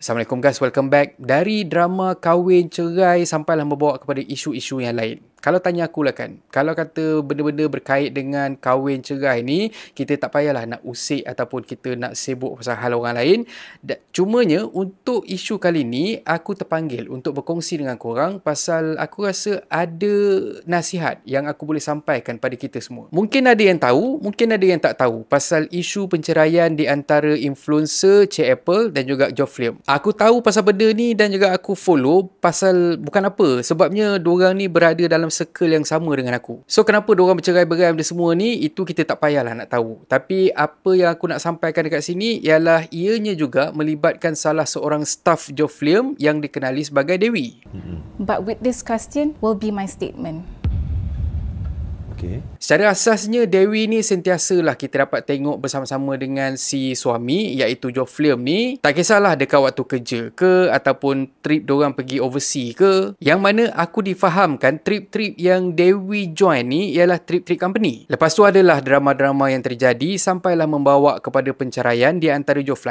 Assalamualaikum guys, welcome back. Dari drama kahwin, cerai sampailah membawa kepada isu-isu yang lain. Kalau tanya aku lah kan, kalau kata benda-benda berkait dengan kahwin, cerai ni, kita tak payahlah nak usik ataupun kita nak sibuk pasal hal orang lain. Cumanya untuk isu kali ni, aku terpanggil untuk berkongsi dengan korang pasal aku rasa ada nasihat yang aku boleh sampaikan pada kita semua. Mungkin ada yang tahu, mungkin ada yang tak tahu pasal isu penceraian di antara influencer Cik Apple dan juga Geoff Liam. Aku tahu pasal benda ni dan juga aku follow pasal bukan apa, sebabnya diorang ni berada dalam circle yang sama dengan aku. So kenapa diorang bercerai-berai benda semua ni, itu kita tak payahlah nak tahu. Tapi apa yang aku nak sampaikan dekat sini ialah ianya juga melibatkan salah seorang staff Geoff Liam yang dikenali sebagai Dewi. But with this question will be my statement. Okay. Secara asasnya Dewi ni sentiasalah kita dapat tengok bersama-sama dengan si suami iaitu Geoff Liam ni. Tak kisahlah dekat waktu kerja ke ataupun trip diorang pergi overseas ke. Yang mana aku difahamkan trip-trip yang Dewi join ni ialah trip-trip company. Lepas tu adalah drama-drama yang terjadi sampailah membawa kepada penceraian di antara Geoff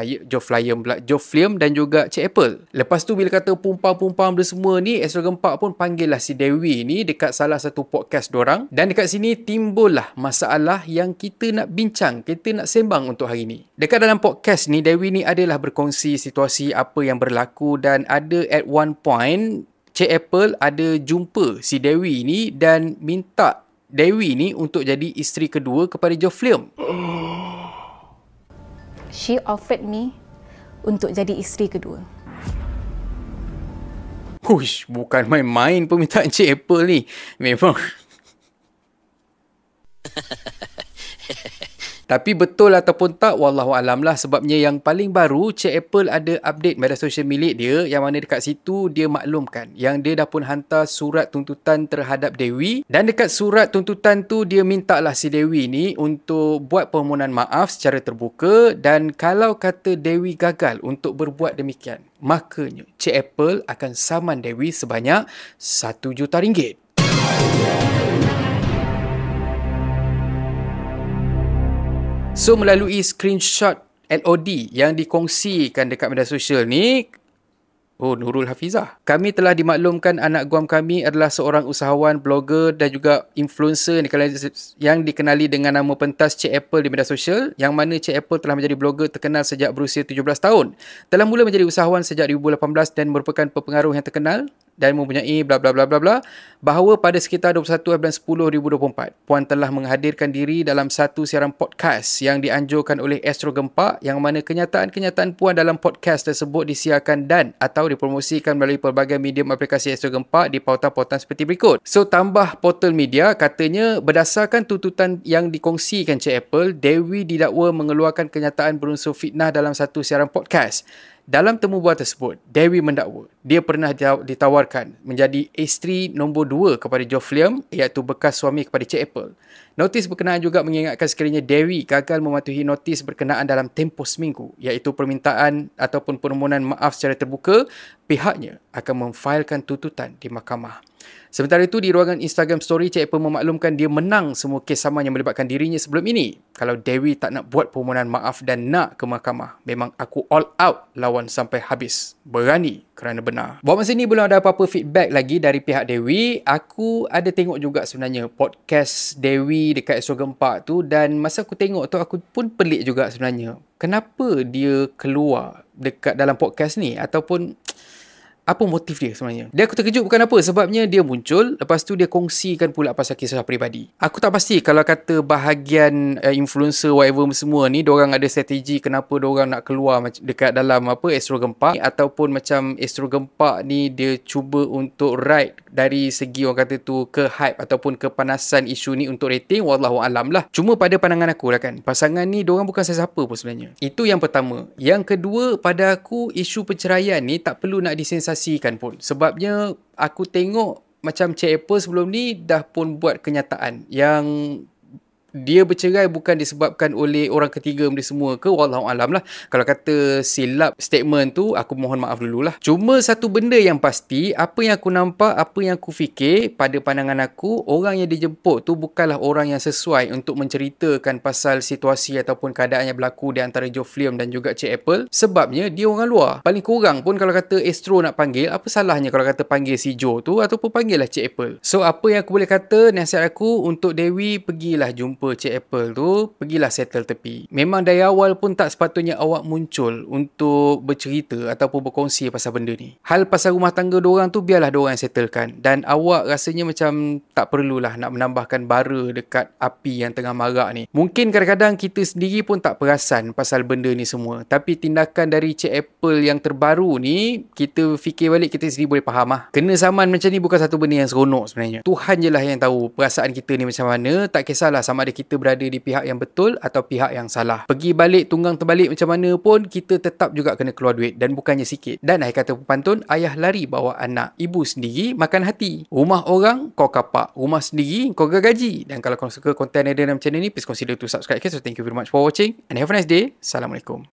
Liam dan juga Cik Apple. Lepas tu bila kata pumpang-pumpang benda semua ni, Astro Gempak pun panggil lah si Dewi ni dekat salah satu podcast dorang. Dan dekat sini timbullah masalah yang kita nak bincang, kita nak sembang untuk hari ni. Dekat dalam podcast ni, Dewi ni adalah berkongsi situasi apa yang berlaku dan ada at one point, Cik Apple ada jumpa si Dewi ni dan minta Dewi ni untuk jadi isteri kedua kepada Geoff Liam. She offered me untuk jadi isteri kedua. Hush, bukan main-main permintaan Cik Apple ni. Memang tapi betul ataupun tak, wallahualam lah, sebabnya yang paling baru Cik Apple ada update media sosial milik dia yang mana dekat situ dia maklumkan yang dia dah pun hantar surat tuntutan terhadap Dewi, dan dekat surat tuntutan tu dia minta lah si Dewi ni untuk buat permohonan maaf secara terbuka, dan kalau kata Dewi gagal untuk berbuat demikian, makanya Cik Apple akan saman Dewi sebanyak RM1 juta. So, melalui screenshot LOD yang dikongsikan dekat media sosial ni, Nurul Hafizah, kami telah dimaklumkan anak guam kami adalah seorang usahawan, blogger dan juga influencer yang dikenali dengan nama pentas Cik Apple di media sosial, yang mana Cik Apple telah menjadi blogger terkenal sejak berusia 17 tahun. Telah mula menjadi usahawan sejak 2018 dan merupakan pepengaruh yang terkenal dan mempunyai bla bla bla bla bla, bahawa pada sekitar 21 bulan 10 2024, Puan telah menghadirkan diri dalam satu siaran podcast yang dianjurkan oleh Astro Gempak, yang mana kenyataan-kenyataan Puan dalam podcast tersebut disiarkan dan atau dipromosikan melalui pelbagai medium aplikasi Astro Gempak di pautan-pautan seperti berikut. So, tambah portal media, katanya berdasarkan tuntutan yang dikongsikan Cik Apple, Dewi didakwa mengeluarkan kenyataan berunsur fitnah dalam satu siaran podcast. Dalam temubual tersebut, Dewi mendakwa dia pernah ditawarkan menjadi isteri nombor 2 kepada Geoff Liam, iaitu bekas suami kepada Cik Apple. Notis berkenaan juga mengingatkan sekiranya Dewi gagal mematuhi notis berkenaan dalam tempoh seminggu, iaitu permintaan ataupun permohonan maaf secara terbuka, pihaknya akan memfailkan tuntutan di mahkamah. Sementara itu, di ruangan Instagram story, Cik Apple memaklumkan dia menang semua kes saman yang melibatkan dirinya sebelum ini. Kalau Dewi tak nak buat permohonan maaf dan nak ke mahkamah, memang aku all out lawan sampai habis. Berani kerana benar. Buat masa ni belum ada apa-apa feedback lagi dari pihak Dewi. Aku ada tengok juga sebenarnya podcast Dewi dekat Astro Gempak tu, dan masa aku tengok tu aku pun pelik juga sebenarnya. Kenapa dia keluar dekat dalam podcast ni, ataupun apa motif dia sebenarnya? Dia aku terkejut bukan apa, sebabnya dia muncul, lepas tu dia kongsikan pula pasal kisah peribadi. Aku tak pasti kalau kata bahagian influencer whatever semua ni, diorang ada strategi kenapa diorang nak keluar dekat dalam Astro Gempak, ataupun macam Astro Gempak ni dia cuba untuk ride dari segi orang kata tu ke hype ataupun kepanasan isu ni untuk rating, wallahualam lah. Cuma pada pandangan aku lah kan, pasangan ni diorang bukan sesiapa pun sebenarnya. Itu yang pertama. Yang kedua, pada aku isu perceraian ni tak perlu nak disensasikan pun, sebabnya aku tengok macam Cik Apple sebelum ni dah pun buat kenyataan yang dia bercerai bukan disebabkan oleh orang ketiga benda semua ke, wallahualam lah. Kalau kata silap statement tu, aku mohon maaf dululah. Cuma satu benda yang pasti, apa yang aku nampak, apa yang aku fikir, pada pandangan aku, orang yang dijemput tu bukanlah orang yang sesuai untuk menceritakan pasal situasi ataupun keadaan yang berlaku di antara Joe Fliam dan juga Cik Apple. Sebabnya dia orang luar. Paling kurang pun kalau kata Astro nak panggil, apa salahnya kalau kata panggil si Joe tu ataupun panggil lah Cik Apple. So apa yang aku boleh kata, nasihat aku untuk Dewi, pergilah jumpa Cik Apple tu, pergilah settle tepi. Memang dari awal pun tak sepatutnya awak muncul untuk bercerita ataupun berkongsi pasal benda ni. Hal pasal rumah tangga diorang tu biarlah diorang yang settlekan, dan awak rasanya macam tak perlulah nak menambahkan bara dekat api yang tengah marak ni. Mungkin kadang-kadang kita sendiri pun tak perasan pasal benda ni semua, tapi tindakan dari Cik Apple yang terbaru ni, kita fikir balik, kita sendiri boleh faham lah. Kena saman macam ni bukan satu benda yang seronok sebenarnya. Tuhan je lah yang tahu perasaan kita ni macam mana. Tak kisahlah sama ada kita berada di pihak yang betul atau pihak yang salah. Pergi balik, tunggang terbalik macam mana pun, kita tetap juga kena keluar duit, dan bukannya sikit. Dan akhir kata pepantun, ayah lari bawa anak, ibu sendiri makan hati. Rumah orang kau kapak, rumah sendiri kau gaji. Dan kalau kau suka konten ada dalam channel ni, please consider to subscribe. So thank you very much for watching and have a nice day. Assalamualaikum.